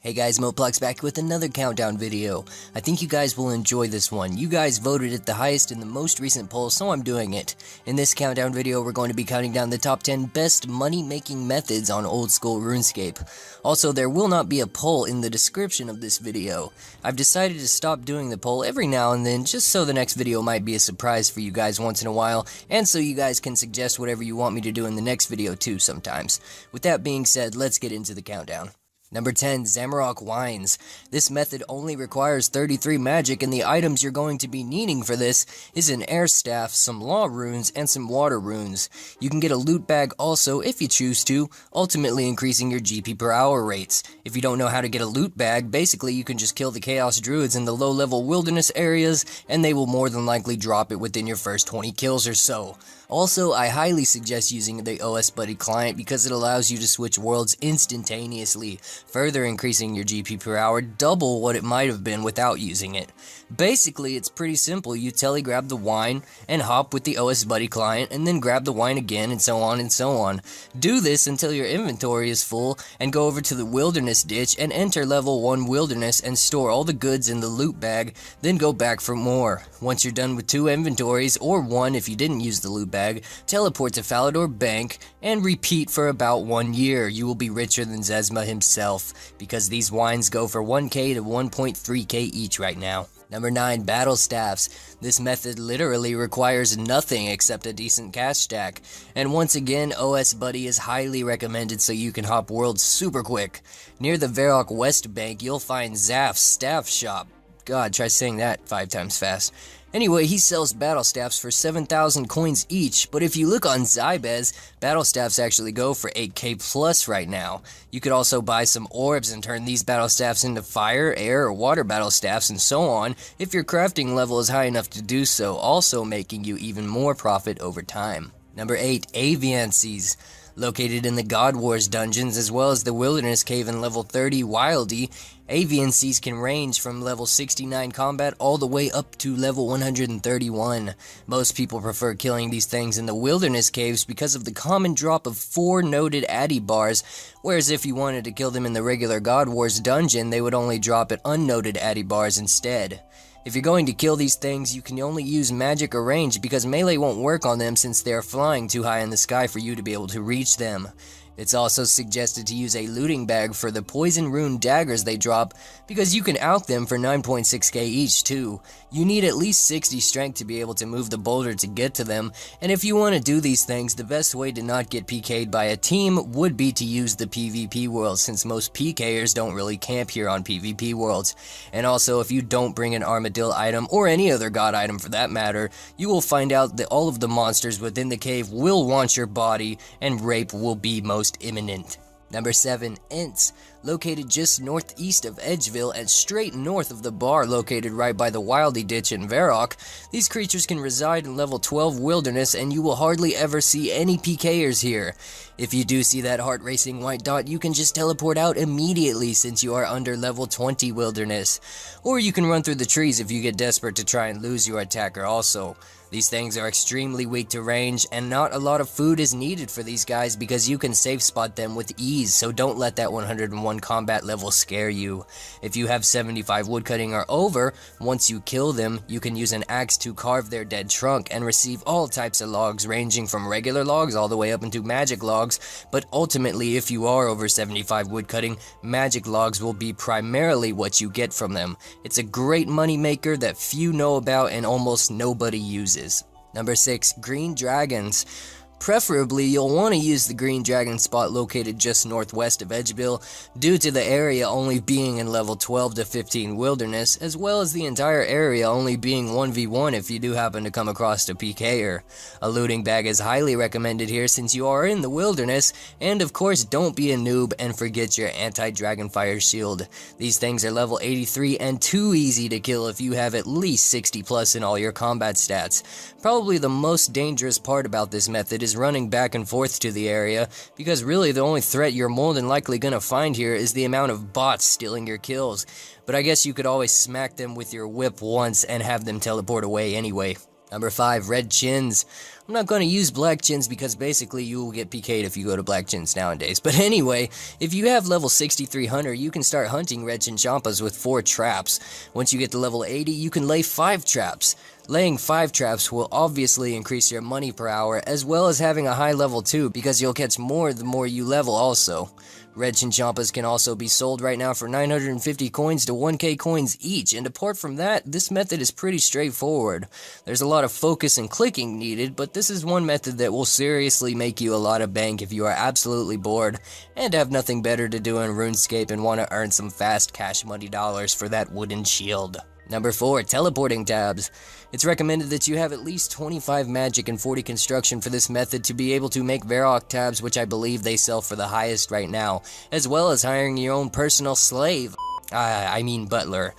Hey guys, Moplex back with another countdown video. I think you guys will enjoy this one. You guys voted it the highest in the most recent poll, so I'm doing it. In this countdown video, we're going to be counting down the top 10 best money-making methods on old school RuneScape. Also, there will not be a poll in the description of this video. I've decided to stop doing the poll every now and then, just so the next video might be a surprise for you guys once in a while, and so you guys can suggest whatever you want me to do in the next video too sometimes. With that being said, let's get into the countdown. Number 10, Zamorak Wines. This method only requires 33 magic, and the items you're going to be needing for this is an air staff, some law runes, and some water runes. You can get a loot bag also if you choose to, ultimately increasing your GP per hour rates. If you don't know how to get a loot bag, basically you can just kill the Chaos Druids in the low-level wilderness areas, and they will more than likely drop it within your first 20 kills or so. Also, I highly suggest using the OS Buddy client because it allows you to switch worlds instantaneously, further increasing your GP per hour double what it might have been without using it. Basically, it's pretty simple. You telegrab the wine and hop with the OS Buddy client and then grab the wine again and so on and so on. Do this until your inventory is full and go over to the wilderness ditch and enter level 1 wilderness and store all the goods in the loot bag, then go back for more. Once you're done with 2 inventories, or 1 if you didn't use the loot bag, teleport to Falador Bank and repeat for about 1 year. You will be richer than Zezma himself, because these wines go for 1k to 1.3k each right now. Number 9, Battle Staffs. This method literally requires nothing except a decent cast stack. And once again, OS Buddy is highly recommended so you can hop worlds super quick. Near the Varrock West Bank, you'll find Zaf's Staff Shop. God, try saying that 5 times fast. Anyway, he sells battle staffs for 7,000 coins each, but if you look on Zybez, battle staffs actually go for 8k plus right now. You could also buy some orbs and turn these battle staffs into fire, air, or water battle staffs and so on if your crafting level is high enough to do so, also making you even more profit over time. Number 8, Aviancies. Located in the God Wars dungeons as well as the Wilderness Cave in level 30 Wildy, Aviancies can range from level 69 combat all the way up to level 131. Most people prefer killing these things in the Wilderness Caves because of the common drop of 4 noted Addy bars, whereas if you wanted to kill them in the regular God Wars dungeon, they would only drop at unnoted Addy bars instead. If you're going to kill these things, you can only use magic or range because melee won't work on them since they are flying too high in the sky for you to be able to reach them. It's also suggested to use a looting bag for the poison rune daggers they drop because you can out them for 9.6k each too. You need at least 60 strength to be able to move the boulder to get to them, and if you want to do these things, the best way to not get PK'd by a team would be to use the PvP worlds since most PKers don't really camp here on PvP worlds. And also, if you don't bring an armadillo item or any other god item for that matter, you will find out that all of the monsters within the cave will want your body and rape will be most imminent. Number 7, Ents. Located just northeast of Edgeville and straight north of the bar located right by the Wildy Ditch in Varrock, these creatures can reside in level 12 Wilderness and you will hardly ever see any PKers here. If you do see that heart-racing white dot, you can just teleport out immediately since you are under level 20 Wilderness. Or you can run through the trees if you get desperate to try and lose your attacker also. These things are extremely weak to range, and not a lot of food is needed for these guys because you can safe spot them with ease, so don't let that 101 combat level scare you. If you have 75 woodcutting or over, once you kill them, you can use an axe to carve their dead trunk and receive all types of logs ranging from regular logs all the way up into magic logs, but ultimately if you are over 75 woodcutting, magic logs will be primarily what you get from them. It's a great money maker that few know about and almost nobody uses. Number 6, Green Dragons. Preferably, you'll want to use the Green Dragon spot located just northwest of Edgeville, due to the area only being in level 12 to 15 Wilderness, as well as the entire area only being 1v1 if you do happen to come across a PKer. A looting bag is highly recommended here since you are in the Wilderness, and of course don't be a noob and forget your anti-dragonfire shield. These things are level 83 and too easy to kill if you have at least 60 plus in all your combat stats. Probably the most dangerous part about this method is running back and forth to the area, because really the only threat you're more than likely gonna find here is the amount of bots stealing your kills, but I guess you could always smack them with your whip once and have them teleport away anyway. Number 5, red chins. I'm not going to use black chins because basically you will get PK'd if you go to black chins nowadays. But anyway, if you have level 63 hunter, you can start hunting red chinchompas with 4 traps. Once you get to level 80, you can lay 5 traps. Laying 5 traps will obviously increase your money per hour, as well as having a high level too, because you'll catch more the more you level also. Red chinchompas can also be sold right now for 950 coins to 1k coins each, and apart from that, this method is pretty straightforward. There's a lot of focus and clicking needed, but this is one method that will seriously make you a lot of bank if you are absolutely bored and have nothing better to do in RuneScape and want to earn some fast cash money dollars for that wooden shield. Number 4, teleporting tabs. It's recommended that you have at least 25 magic and 40 construction for this method to be able to make Varrock tabs, which I believe they sell for the highest right now, as well as hiring your own personal slave, I mean butler,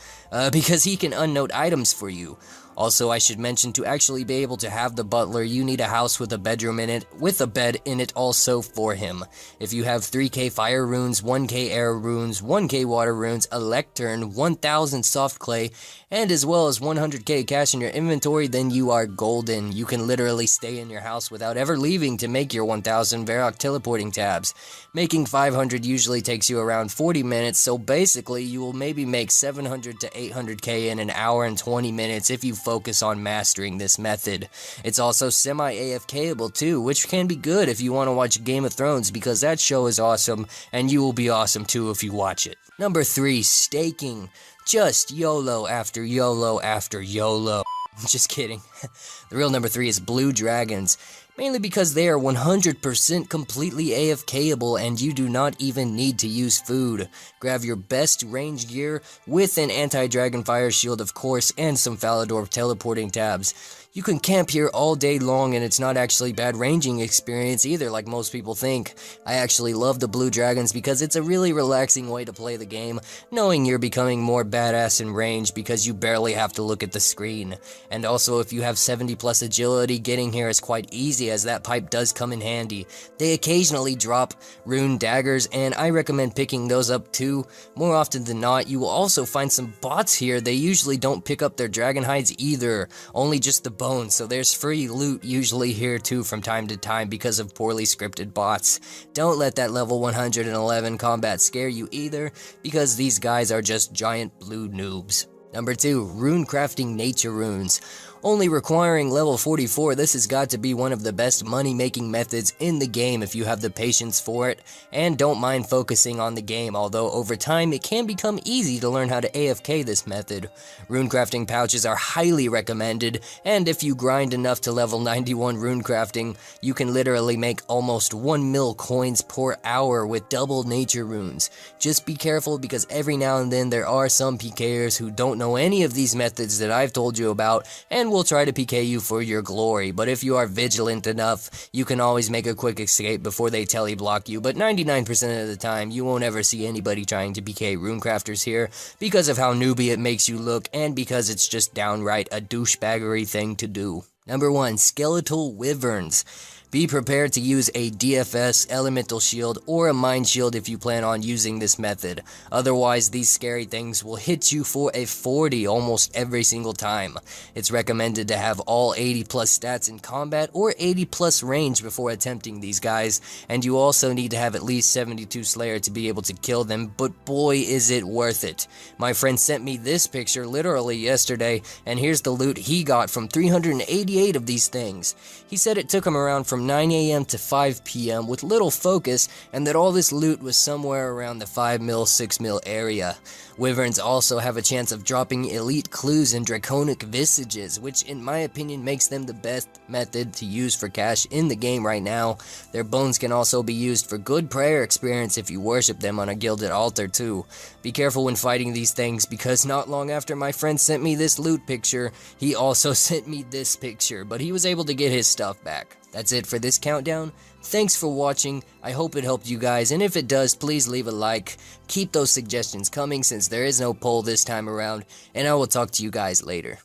because he can unnote items for you. Also, I should mention, to actually be able to have the butler, you need a house with a bedroom in it, with a bed in it also for him. If you have 3k fire runes, 1k air runes, 1k water runes, a lectern, 1000 soft clay, and as well as 100k cash in your inventory, then you are golden. You can literally stay in your house without ever leaving to make your 1000 Varrock teleporting tabs. Making 500 usually takes you around 40 minutes, so basically you will maybe make 700 to 800k in an hour and 20 minutes if you focus on mastering this method. It's also semi-AFKable too, which can be good if you want to watch Game of Thrones, because that show is awesome, and you will be awesome too if you watch it. Number 3, staking. Just YOLO after YOLO after YOLO. Just kidding. The real number 3 is blue dragons. Mainly because they are 100% completely AFKable and you do not even need to use food. Grab your best range gear with an anti-dragon fire shield of course, and some Falador teleporting tabs. You can camp here all day long and it's not actually bad ranging experience either like most people think. I actually love the blue dragons because it's a really relaxing way to play the game, knowing you're becoming more badass in range because you barely have to look at the screen. And also if you have 70 plus agility, getting here is quite easy as that pipe does come in handy. They occasionally drop rune daggers and I recommend picking those up too. More often than not, you will also find some bots here. They usually don't pick up their dragon hides either, only just the bones, so there's free loot usually here too from time to time because of poorly scripted bots. Don't let that level 111 combat scare you either, because these guys are just giant blue noobs. Number 2, rune crafting nature runes. Only requiring level 44, this has got to be one of the best money-making methods in the game if you have the patience for it, and don't mind focusing on the game, although over time it can become easy to learn how to AFK this method. Rune crafting pouches are highly recommended, and if you grind enough to level 91 rune crafting, you can literally make almost 1 mil coins per hour with double nature runes. Just be careful because every now and then there are some PKers who don't know any of these methods that I've told you about, and will try to PK you for your glory, but if you are vigilant enough, you can always make a quick escape before they teleblock you, but 99% of the time, you won't ever see anybody trying to PK runecrafters here, because of how newbie it makes you look, and because it's just downright a douchebaggery thing to do. Number 1, skeletal wyverns. Be prepared to use a DFS, elemental shield, or a mind shield if you plan on using this method. Otherwise, these scary things will hit you for a 40 almost every single time. It's recommended to have all 80 plus stats in combat or 80 plus range before attempting these guys, and you also need to have at least 72 Slayer to be able to kill them, but boy is it worth it. My friend sent me this picture literally yesterday, and here's the loot he got from 388 of these things. He said it took him around from 9 AM to 5 PM with little focus, and that all this loot was somewhere around the 5 mil, 6 mil area. Wyverns also have a chance of dropping elite clues and draconic visages, which in my opinion makes them the best method to use for cash in the game right now. Their bones can also be used for good prayer experience if you worship them on a gilded altar too. Be careful when fighting these things, because not long after my friend sent me this loot picture, he also sent me this picture, but he was able to get his stuff back. That's it for this countdown. Thanks for watching. I hope it helped you guys, and if it does, please leave a like. Keep those suggestions coming since there is no poll this time around, and I will talk to you guys later.